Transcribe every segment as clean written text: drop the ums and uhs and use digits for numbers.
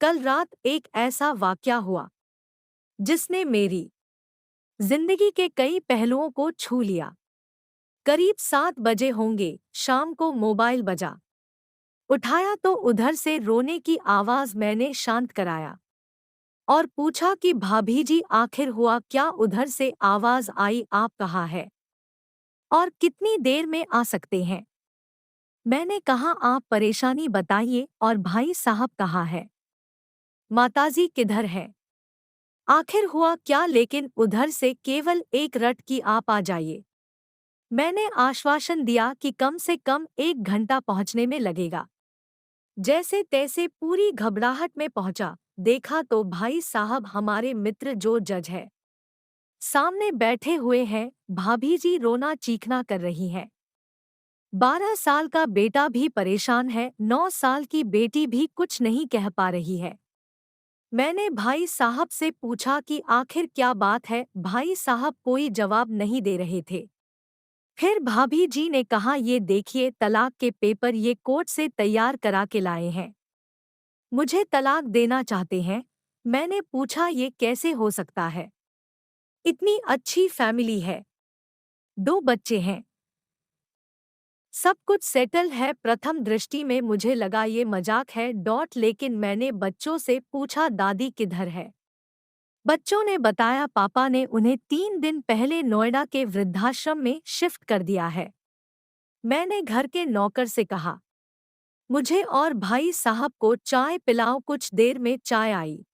कल रात एक ऐसा वाकया हुआ जिसने मेरी जिंदगी के कई पहलुओं को छू लिया। करीब 7 बजे होंगे, शाम को मोबाइल बजा। उठाया तो उधर से रोने की आवाज। मैंने शांत कराया और पूछा कि भाभी जी आखिर हुआ क्या। उधर से आवाज आई, आप कहाँ है और कितनी देर में आ सकते हैं। मैंने कहा आप परेशानी बताइए और भाई साहब कहाँ है, माताजी किधर है, आखिर हुआ क्या। लेकिन उधर से केवल एक रट की आप आ जाइए। मैंने आश्वासन दिया कि कम से कम 1 घंटा पहुंचने में लगेगा। जैसे तैसे पूरी घबराहट में पहुंचा। देखा तो भाई साहब हमारे मित्र जो जज है सामने बैठे हुए हैं। भाभी जी रोना चीखना कर रही हैं। 12 साल का बेटा भी परेशान है, 9 साल की बेटी भी कुछ नहीं कह पा रही है। मैंने भाई साहब से पूछा कि आखिर क्या बात है। भाई साहब कोई जवाब नहीं दे रहे थे। फिर भाभी जी ने कहा, ये देखिए तलाक के पेपर ये कोर्ट से तैयार करा के लाए हैं, मुझे तलाक देना चाहते हैं। मैंने पूछा ये कैसे हो सकता है, इतनी अच्छी फैमिली है, 2 बच्चे हैं, सब कुछ सेटल है। प्रथम दृष्टि में मुझे लगा ये मजाक है लेकिन मैंने बच्चों से पूछा दादी किधर है। बच्चों ने बताया पापा ने उन्हें 3 दिन पहले नोएडा के वृद्धाश्रम में शिफ्ट कर दिया है। मैंने घर के नौकर से कहा मुझे और भाई साहब को चाय पिलाओ। कुछ देर में चाय आई।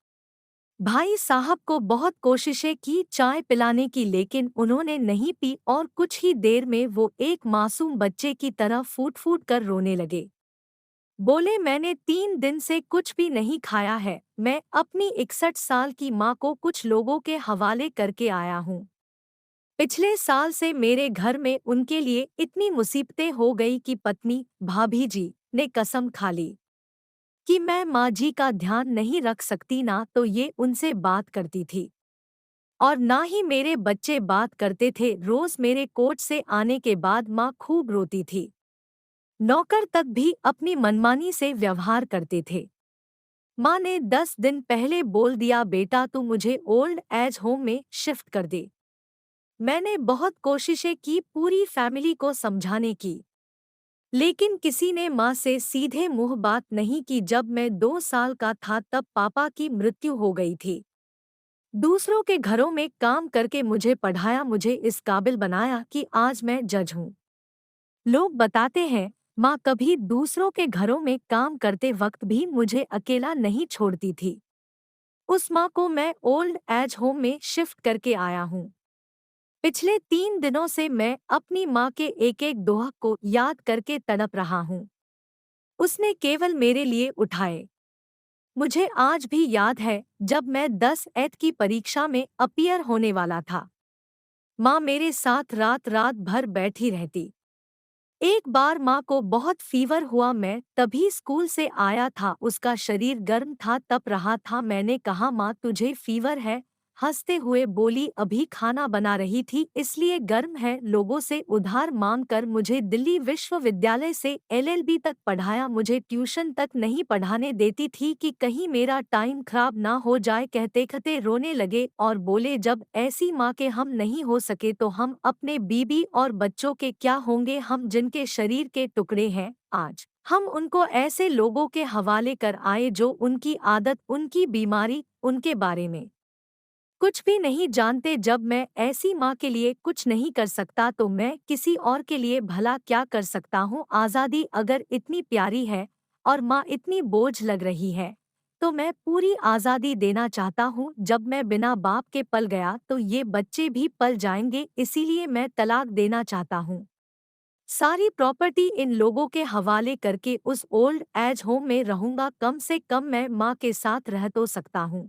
भाई साहब को बहुत कोशिशें की चाय पिलाने की, लेकिन उन्होंने नहीं पी और कुछ ही देर में वो एक मासूम बच्चे की तरह फूट फूट कर रोने लगे। बोले मैंने 3 दिन से कुछ भी नहीं खाया है, मैं अपनी 61 साल की माँ को कुछ लोगों के हवाले करके आया हूँ। पिछले साल से मेरे घर में उनके लिए इतनी मुसीबतें हो गई कि पत्नी भाभी जी ने कसम खा ली कि मैं माँ जी का ध्यान नहीं रख सकती, ना तो ये उनसे बात करती थी और ना ही मेरे बच्चे बात करते थे। रोज मेरे कोर्ट से आने के बाद माँ खूब रोती थी। नौकर तक भी अपनी मनमानी से व्यवहार करते थे। माँ ने 10 दिन पहले बोल दिया बेटा तू मुझे ओल्ड एज होम में शिफ्ट कर दे। मैंने बहुत कोशिशें की पूरी फैमिली को समझाने की, लेकिन किसी ने माँ से सीधे मुंह बात नहीं की। जब मैं 2 साल का था तब पापा की मृत्यु हो गई थी। दूसरों के घरों में काम करके मुझे पढ़ाया, मुझे इस काबिल बनाया कि आज मैं जज हूँ। लोग बताते हैं माँ कभी दूसरों के घरों में काम करते वक्त भी मुझे अकेला नहीं छोड़ती थी। उस माँ को मैं ओल्ड एज होम में शिफ्ट करके आया हूँ। पिछले 3 दिनों से मैं अपनी माँ के एक एक दोहा को याद करके तड़प रहा हूँ। उसने केवल मेरे लिए उठाए। मुझे आज भी याद है जब मैं 10th की परीक्षा में अपीयर होने वाला था। माँ मेरे साथ रात रात भर बैठी रहती। एक बार माँ को बहुत फीवर हुआ, मैं तभी स्कूल से आया था, उसका शरीर गर्म था, तप रहा था। मैंने कहा माँ तुझे फीवर है। हंसते हुए बोली अभी खाना बना रही थी इसलिए गर्म है। लोगों से उधार मांगकर मुझे दिल्ली विश्वविद्यालय से LLB तक पढ़ाया, मुझे ट्यूशन तक नहीं पढ़ाने देती थी कि कहीं मेरा टाइम खराब ना हो जाए। कहते कहते रोने लगे और बोले जब ऐसी माँ के हम नहीं हो सके तो हम अपने बीबी और बच्चों के क्या होंगे, हम जिनके शरीर के टुकड़े हैं आज हम उनको ऐसे लोगों के हवाले कर आए जो उनकी आदत, उनकी बीमारी, उनके बारे में कुछ भी नहीं जानते। जब मैं ऐसी माँ के लिए कुछ नहीं कर सकता तो मैं किसी और के लिए भला क्या कर सकता हूँ। आज़ादी अगर इतनी प्यारी है और माँ इतनी बोझ लग रही है तो मैं पूरी आज़ादी देना चाहता हूँ। जब मैं बिना बाप के पल गया तो ये बच्चे भी पल जाएंगे, इसीलिए मैं तलाक देना चाहता हूँ। सारी प्रॉपर्टी इन लोगों के हवाले करके उस ओल्ड एज होम में रहूंगा। कम से कम मैं माँ के साथ रह तो सकता हूँ।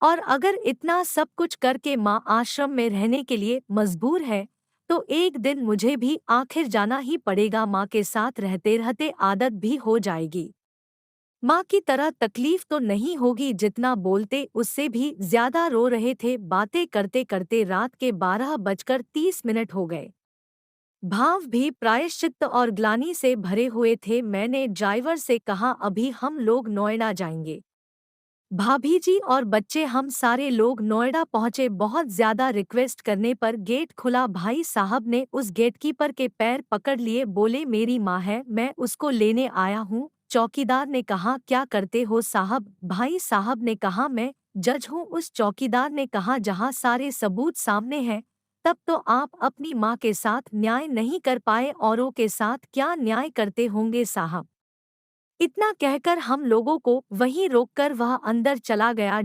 और अगर इतना सब कुछ करके माँ आश्रम में रहने के लिए मजबूर है तो एक दिन मुझे भी आखिर जाना ही पड़ेगा। माँ के साथ रहते रहते आदत भी हो जाएगी। माँ की तरह तकलीफ तो नहीं होगी जितना बोलते उससे भी ज्यादा रो रहे थे। बातें करते करते रात के 12:30 हो गए। भाव भी प्रायश्चित्त और ग्लानि से भरे हुए थे। मैंने ड्राइवर से कहा अभी हम लोग नोएडा जाएंगे, भाभी जी और बच्चे हम सारे लोग नोएडा पहुंचे। बहुत ज्यादा रिक्वेस्ट करने पर गेट खुला। भाई साहब ने उस गेटकीपर के पैर पकड़ लिए, बोले मेरी माँ है, मैं उसको लेने आया हूँ। चौकीदार ने कहा क्या करते हो साहब? भाई साहब ने कहा मैं जज हूँ। उस चौकीदार ने कहा जहाँ सारे सबूत सामने हैं तब तो आप अपनी माँ के साथ न्याय नहीं कर पाए, औरों के साथ क्या न्याय करते होंगे साहब? इतना कहकर हम लोगों को वहीं रोककर वह अंदर चला गया।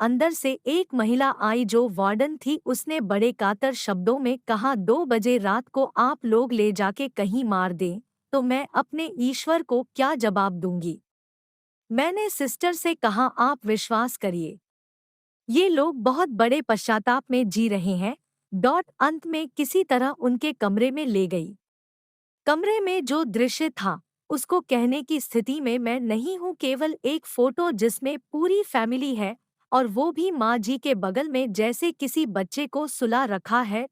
अंदर से एक महिला आई जो वार्डन थी। उसने बड़े कातर शब्दों में कहा 2 बजे रात को आप लोग ले जाके कहीं मार दें तो मैं अपने ईश्वर को क्या जवाब दूंगी? मैंने सिस्टर से कहा आप विश्वास करिए, ये लोग बहुत बड़े पश्चाताप में जी रहे हैं। अंत में किसी तरह उनके कमरे में ले गई। कमरे में जो दृश्य था उसको कहने की स्थिति में मैं नहीं हूँ। केवल एक फोटो जिसमें पूरी फैमिली है और वो भी माँ जी के बगल में, जैसे किसी बच्चे को सुला रखा है।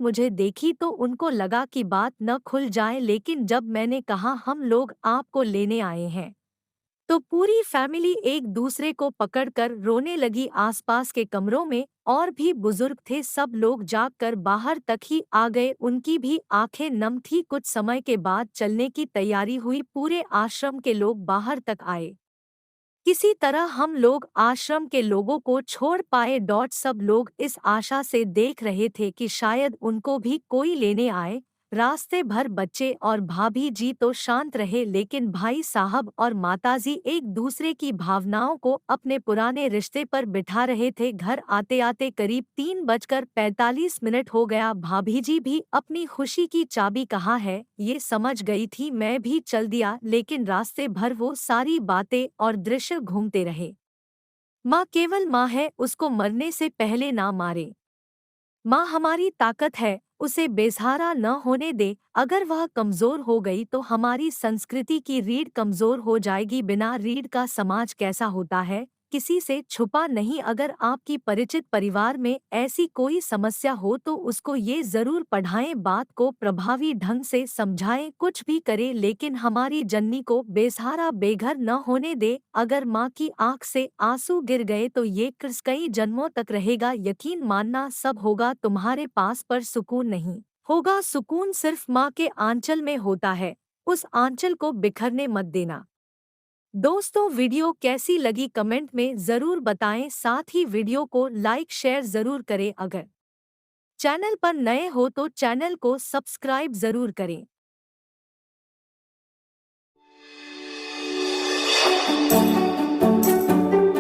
मुझे देखी तो उनको लगा कि बात न खुल जाए, लेकिन जब मैंने कहा हम लोग आपको लेने आए हैं तो पूरी फैमिली एक दूसरे को पकड़कर रोने लगी। आसपास के कमरों में और भी बुजुर्ग थे, सब लोग जागकर बाहर तक ही आ गए। उनकी भी आंखें नम थी। कुछ समय के बाद चलने की तैयारी हुई, पूरे आश्रम के लोग बाहर तक आए। किसी तरह हम लोग आश्रम के लोगों को छोड़ पाए। सब लोग इस आशा से देख रहे थे कि शायद उनको भी कोई लेने आए। रास्ते भर बच्चे और भाभी जी तो शांत रहे, लेकिन भाई साहब और माताजी एक दूसरे की भावनाओं को अपने पुराने रिश्ते पर बिठा रहे थे। घर आते आते करीब 3:45 हो गया। भाभी जी भी अपनी खुशी की चाबी कहाँ है ये समझ गई थी। मैं भी चल दिया, लेकिन रास्ते भर वो सारी बातें और दृश्य घूमते रहे। माँ केवल माँ है, उसको मरने से पहले ना मारे। माँ हमारी ताकत है, उसे बेसहारा न होने दे। अगर वह कमजोर हो गई तो हमारी संस्कृति की रीढ़ कमजोर हो जाएगी। बिना रीढ़ का समाज कैसा होता है, किसी से छुपा नहीं। अगर आपकी परिचित परिवार में ऐसी कोई समस्या हो तो उसको ये जरूर पढ़ाएं, बात को प्रभावी ढंग से समझाएं। कुछ भी करे लेकिन हमारी जननी को बेसहारा बेघर न होने दे। अगर माँ की आंख से आंसू गिर गए तो ये कर्ज कई जन्मों तक रहेगा। यकीन मानना सब होगा तुम्हारे पास पर सुकून नहीं होगा। सुकून सिर्फ माँ के आंचल में होता है, उस आंचल को बिखरने मत देना। दोस्तों वीडियो कैसी लगी कमेंट में जरूर बताएं, साथ ही वीडियो को लाइक शेयर जरूर करें। अगर चैनल पर नए हो तो चैनल को सब्सक्राइब जरूर करें।